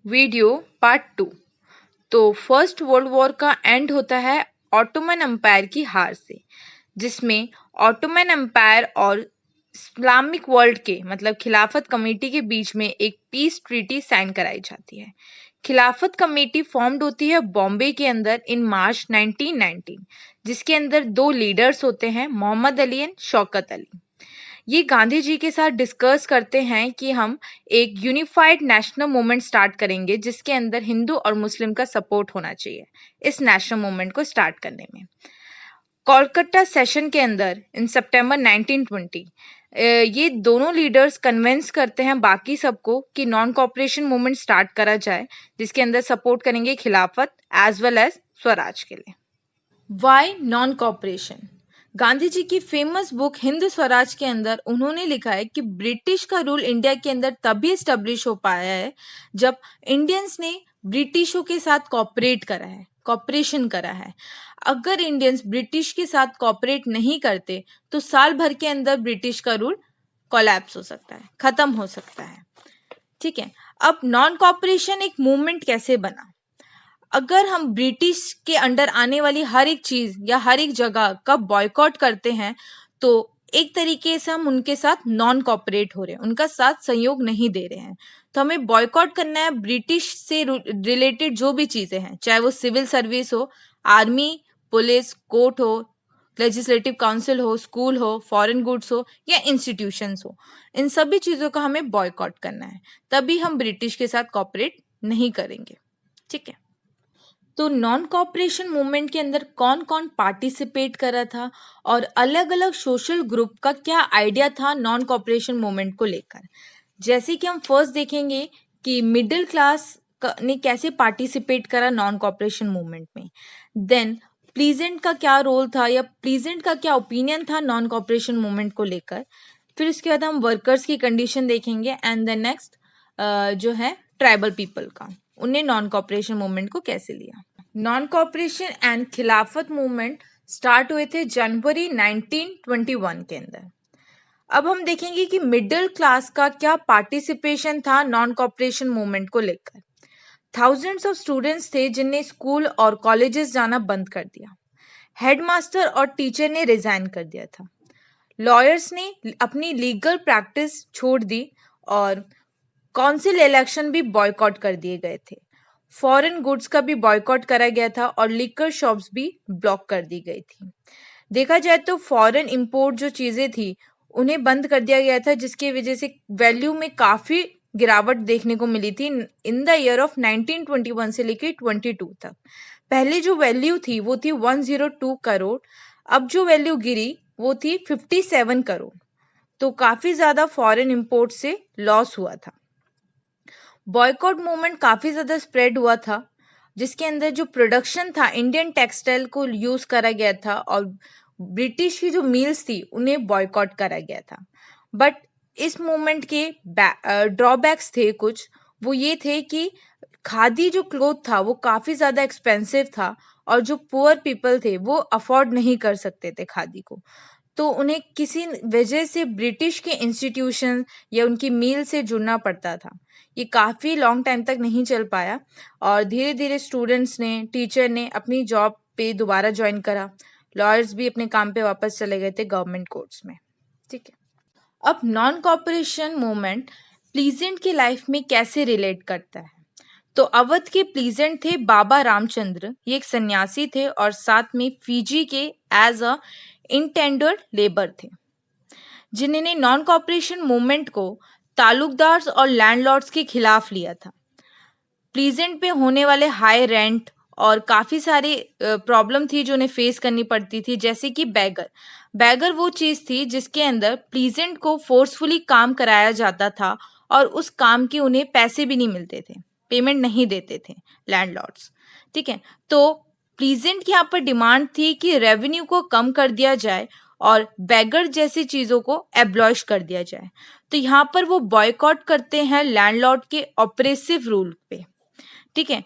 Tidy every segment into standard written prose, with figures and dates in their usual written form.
Video part 2। तो first world war का and होता है ऑटोमन एम्पायर की हार से, जिसमें ऑटोमन एम्पायर और इस्लामिक वर्ल्ड के मतलब खिलाफत कमेटी के बीच में एक पीस ट्रीटी साइन कराई जाती है। खिलाफत कमेटी फॉर्म्ड होती है बॉम्बे के अंदर इन मार्च 1919, जिसके अंदर दो लीडर्स होते हैं, मोहम्मद अली एंड शौकत अली। ये गांधी जी के साथ डिस्कस करते हैं कि हम एक यूनिफाइड नेशनल मूवमेंट स्टार्ट करेंगे जिसके अंदर हिंदू और मुस्लिम का सपोर्ट होना चाहिए इस नेशनल मूवमेंट को स्टार्ट करने में। कोलकाता सेशन के अंदर इन सितंबर 1920 ये दोनों लीडर्स कन्विंस करते हैं बाकी सबको कि नॉन कॉपरेशन मूवमेंट स्टार्ट करा जाए, जिसके अंदर सपोर्ट करेंगे खिलाफत एज वेल एज स्वराज के लिए। Why non cooperation? Gandhi ji की फेमस बुक हिंद स्वराज के अंदर उन्होंने लिखा है कि ब्रिटिश का रूल इंडिया के अंदर तभी एस्टेब्लिश हो पाया है जब इंडियंस ने ब्रिटिशों के साथ कॉपरेशन करा है। अगर इंडियंस ब्रिटिश के साथ कॉपरेट नहीं करते तो साल भर के अंदर ब्रिटिश का रूल कोलैप्स हो सकता है, खत्म हो सकता है। ठीक है, अब नॉन कॉपरेशन एक मूवमेंट कैसे बना? अगर हम ब्रिटिश के अंडर आने वाली हर एक चीज या हर एक जगह का बॉयकॉट करते हैं तो एक तरीके से हम उनके साथ नॉन कॉपरेट हो रहे हैं, उनका साथ सहयोग नहीं दे रहे हैं। तो हमें बॉयकॉट करना है ब्रिटिश से रिलेटेड जो भी चीजें हैं, चाहे वो सिविल सर्विस हो, आर्मी, पुलिस, कोर्ट हो, लेजिस्लेटिव काउंसिल हो, स्कूल हो, फॉरेन गुड्स हो या इंस्टीट्यूशंस हो, इन सभी चीजों का हमें बॉयकॉट करना है, तभी हम ब्रिटिश के साथ कॉपरेट नहीं करेंगे। ठीक है, तो नॉन कॉपरेशन मूवमेंट के अंदर कौन कौन पार्टिसिपेट करा था और अलग अलग सोशल ग्रुप का क्या आइडिया था नॉन कॉपरेशन मूवमेंट को लेकर। जैसे कि हम फर्स्ट देखेंगे कि मिडिल क्लास ने कैसे पार्टिसिपेट करा नॉन कॉपरेशन मूवमेंट में। देन प्लीजेंट का क्या रोल था या प्लीजेंट का क्या ओपिनियन था नॉन कॉपरेशन मूवमेंट को लेकर। फिर उसके बाद हम वर्कर्स की कंडीशन देखेंगे एंड देन नेक्स्ट जो है ट्राइबल पीपल का, उन्हें नॉन कॉपरेशन मूवमेंट को कैसे लिया। नॉन कॉपरेशन एंड खिलाफत मूवमेंट स्टार्ट हुए थे जनवरी 1921 के अंदर। अब हम देखेंगे कि मिडिल क्लास का क्या पार्टिसिपेशन था नॉन कॉपरेशन मूवमेंट को लेकर। थाउजेंड्स ऑफ स्टूडेंट्स थे जिनने स्कूल और कॉलेजेस जाना बंद कर दिया। हेडमास्टर और टीचर ने रिजाइन कर दिया था। लॉयर्स ने अपनी लीगल प्रैक्टिस छोड़ दी और काउंसिल इलेक्शन भी बॉयकॉट कर दिए गए थे। फॉरेन गुड्स का भी बॉयकॉट करा गया था और लिकर शॉप्स भी ब्लॉक कर दी गई थी। देखा जाए तो फॉरेन इंपोर्ट जो चीजें थी उन्हें बंद कर दिया गया था, जिसकी वजह से वैल्यू में काफी गिरावट देखने को मिली थी इन द ईयर ऑफ 1921 से लेकर 22 तक। पहले जो वैल्यू थी वो थी 102 करोड़, अब जो वैल्यू गिरी वो थी 57 करोड़। तो काफी ज्यादा फॉरेन इंपोर्ट से लॉस हुआ था। बॉयकॉट मूवमेंट काफी ज्यादा स्प्रेड हुआ था, जिसके अंदर जो प्रोडक्शन था इंडियन टेक्सटाइल को यूज करा गया था और ब्रिटिश की जो मिल्स थी उन्हें बॉयकॉट करा गया था। बट इस मूवमेंट के ड्रॉबैक्स थे कुछ, वो ये थे कि खादी जो क्लोथ था वो काफी ज्यादा एक्सपेंसिव था और जो पुअर पीपल थे वो अफोर्ड नहीं कर सकते थे खादी को, तो उन्हें किसी वजह से ब्रिटिश के इंस्टीट्यूशन या उनकी मील से जुड़ना पड़ता था। ये काफ़ी लॉन्ग टाइम तक नहीं चल पाया और धीरे धीरे स्टूडेंट्स ने, टीचर ने अपनी जॉब पे दोबारा ज्वाइन करा। लॉयर्स भी अपने काम पे वापस चले गए थे गवर्नमेंट कोर्ट्स में। ठीक है, अब नॉन कॉपरेशन मूवमेंट प्लीजेंट की लाइफ में कैसे रिलेट करता है। तो अवध के प्लीजेंट थे बाबा रामचंद्र, ये एक सन्यासी थे और साथ में फिजी के एज अ इंटेंडर्ड लेबर थे, जिन्होंने नॉन कॉपरेशन मूवमेंट को तालुकदार्स और लैंडलॉर्ड्स के खिलाफ लिया था। प्लीजेंट पे होने वाले हाई रेंट और काफ़ी सारी प्रॉब्लम थी जो उन्हें फेस करनी पड़ती थी, जैसे कि बैगर वो चीज़ थी जिसके अंदर प्लीजेंट को फोर्सफुली काम कराया जाता था और उस काम के उन्हें पैसे भी नहीं मिलते थे, पेमेंट नहीं देते थे लैंडलॉर्ड्स। ठीक है, तो प्लीजेंट की यहाँ पर डिमांड थी कि रेवेन्यू को कम कर दिया जाए और बैगर जैसी चीज़ों को एब्लॉश कर दिया जाए। तो यहाँ पर वो बॉयकॉट करते हैं लैंडलॉर्ड के ऑपरेसिव रूल पे। ठीक है,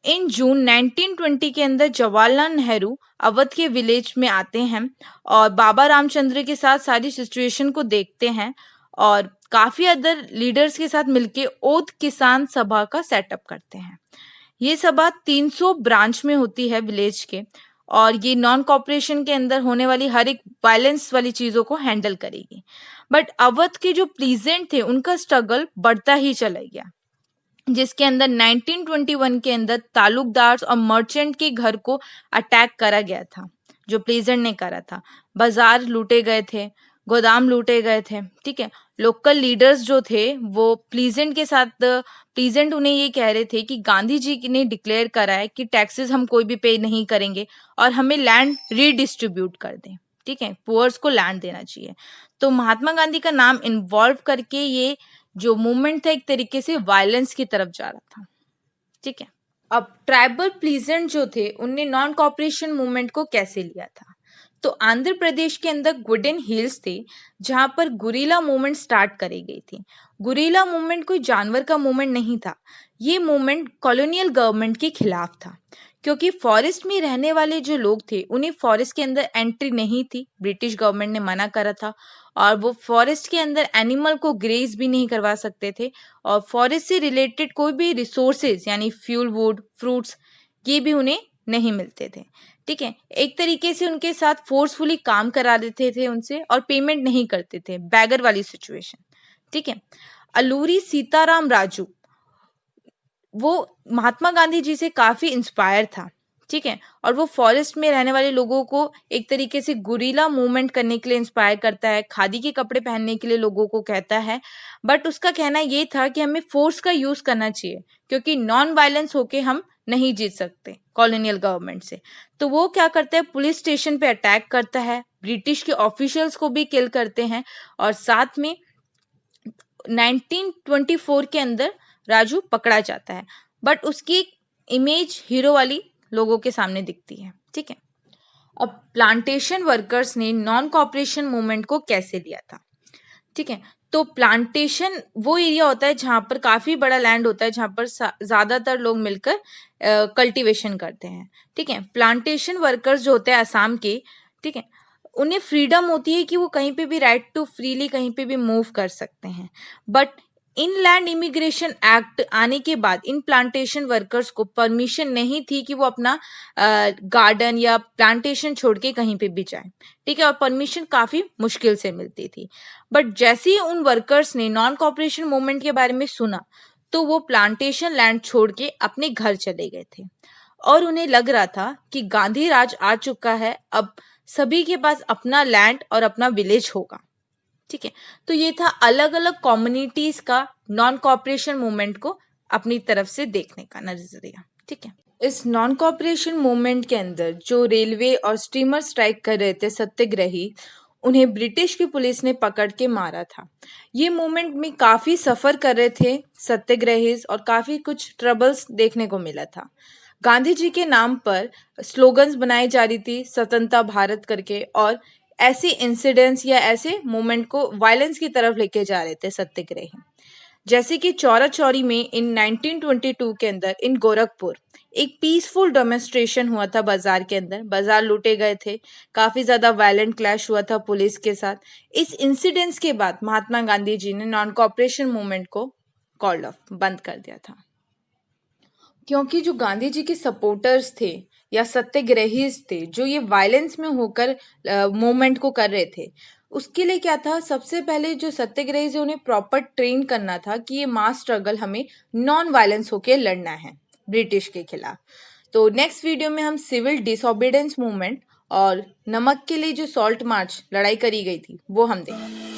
इन जून 1920 के अंदर जवाहरलाल नेहरू अवध के विलेज में आते हैं और बाबा रामचंद्र के साथ सारी सिचुएशन को देखते हैं और काफ़ी अदर लीडर्स के साथ मिलके ओथ किसान सभा का सेटअप करते हैं। ये सभा 300 ब्रांच में होती है विलेज के, और ये नॉन कॉपरेशन के अंदर होने वाली हर एक वायलेंस वाली चीज़ों को हैंडल करेगी। बट अवध के जो प्लीजेंट थे उनका स्ट्रगल बढ़ता ही चला गया, जिसके अंदर 1921 के अंदर तालुकदार और मर्चेंट के घर को अटैक करा गया था, जो प्लीजेंट ने करा था। बाजार लूटे गए थे, गोदाम लूटे गए थे, ठीक है। लोकल लीडर्स जो थे वो प्लीजेंट के साथ, प्लीजेंट उन्हें ये कह रहे थे कि गांधी जी ने डिक्लेयर करा है कि टैक्सेस हम कोई भी पे नहीं करेंगे और हमें लैंड रीडिस्ट्रीब्यूट कर दें, ठीक है, पुअर्स को लैंड देना चाहिए। तो महात्मा गांधी का नाम इन्वॉल्व करके ये जो मूवमेंट था एक तरीके से वायलेंस की तरफ जा रहा था, ठीक है। अब ट्राइबल प्लीजेंट जो थे उनने नॉन कॉपरेशन मूवमेंट को कैसे लिया था? तो आंध्र प्रदेश के अंदर गुडेन हिल्स थे जहां पर गुरिल्ला मूवमेंट स्टार्ट करी गई थी। गुरिल्ला मूवमेंट कोई जानवर का मूवमेंट नहीं था, ये मूवमेंट कॉलोनियल गवर्नमेंट के खिलाफ था, क्योंकि फॉरेस्ट में रहने वाले जो लोग थे उन्हें फॉरेस्ट के अंदर एंट्री नहीं थी, ब्रिटिश गवर्नमेंट ने मना करा था, और वो फॉरेस्ट के अंदर एनिमल को ग्रेज भी नहीं करवा सकते थे, और फॉरेस्ट से रिलेटेड कोई भी रिसोर्सेज यानी फ्यूल, वुड, फ्रूट्स ये भी उन्हें नहीं मिलते थे, ठीक है। एक तरीके से उनके साथ फोर्सफुली काम करा देते थे उनसे, और पेमेंट नहीं करते थे, बैगर वाली सिचुएशन, ठीक है। अलूरी सीताराम राजू वो महात्मा गांधी जी से काफी इंस्पायर था, ठीक है, और वो फॉरेस्ट में रहने वाले लोगों को एक तरीके से गुरिल्ला मूवमेंट करने के लिए इंस्पायर करता है, खादी के कपड़े पहनने के लिए लोगों को कहता है। बट उसका कहना ये था कि हमें फोर्स का यूज करना चाहिए, क्योंकि नॉन वायलेंस होके हम नहीं जीत सकते कॉलोनियल गवर्नमेंट से। तो वो क्या करता है, पुलिस स्टेशन पे अटैक करता है, ब्रिटिश के ऑफिशियल्स को भी किल करते हैं, और साथ में 1924 के अंदर राजू पकड़ा जाता है। बट उसकी इमेज हीरो वाली लोगों के सामने दिखती है, ठीक है। अब प्लांटेशन वर्कर्स ने नॉन कॉपरेशन मूवमेंट को कैसे लिया था, ठीक है। तो प्लांटेशन वो एरिया होता है जहाँ पर काफी बड़ा लैंड होता है, जहाँ पर ज्यादातर लोग मिलकर कल्टीवेशन करते हैं, ठीक है। प्लांटेशन वर्कर्स जो होते हैं असम के, ठीक है, उन्हें फ्रीडम होती है कि वो कहीं पे भी राइट टू फ्रीली कहीं पे भी मूव कर सकते हैं। बट इनलैंड इमिग्रेशन एक्ट आने के बाद इन प्लांटेशन वर्कर्स को परमिशन नहीं थी कि वो अपना गार्डन या प्लांटेशन छोड़ के कहीं पे भी जाए, ठीक है, और परमिशन काफी मुश्किल से मिलती थी। बट जैसे ही उन वर्कर्स ने नॉन कॉपरेशन मूवमेंट के बारे में सुना तो वो प्लांटेशन लैंड छोड़ के अपने घर चले गए थे, और उन्हें लग रहा था कि गांधी राज आ चुका है, अब सभी के पास अपना लैंड और अपना विलेज होगा, ठीक है। तो ये था अलग अलग कम्युनिटीज का नॉन कॉपरेशन मूवमेंट को अपनी तरफ से देखने का नजरिया, ठीक है। इस नॉन कॉपरेशन मूवमेंट के अंदर जो रेलवे और स्टीमर स्ट्राइक कर रहे थे सत्याग्रही, उन्हें ब्रिटिश की पुलिस ने पकड़ के मारा था। ये मूवमेंट में काफी सफर कर रहे थे सत्याग्रही और काफी कुछ ट्रबल्स देखने को मिला था। गांधी जी के नाम पर स्लोगन्स बनाई जा रही थी, स्वतंत्रता भारत करके, और ऐसे इंसिडेंट्स या ऐसे मूवमेंट को वायलेंस की तरफ लेके जा रहे थे सत्याग्रही। जैसे कि चौरा चौरी में इन 1922 के अंदर इन गोरखपुर एक पीसफुल डेमोन्स्ट्रेशन हुआ था, बाजार के अंदर बाजार लूटे गए थे, काफी ज्यादा वायलेंट क्लैश हुआ था पुलिस के साथ। इस इंसिडेंट्स के बाद महात्मा गांधी जी ने नॉन कॉपरेशन मूवमेंट को कॉल्ड ऑफ बंद कर दिया था, क्योंकि जो गांधी जी के सपोर्टर्स थे या सत्याग्रही थे जो ये वायलेंस में होकर मूवमेंट को कर रहे थे, उसके लिए क्या था, सबसे पहले जो सत्याग्रही थे उन्हें प्रॉपर ट्रेन करना था कि ये मास स्ट्रगल हमें नॉन वायलेंस होकर लड़ना है ब्रिटिश के खिलाफ। तो नेक्स्ट वीडियो में हम सिविल डिसोबीडियंस मूवमेंट और नमक के लिए जो सॉल्ट मार्च लड़ाई करी गई थी वो हम देखेंगे।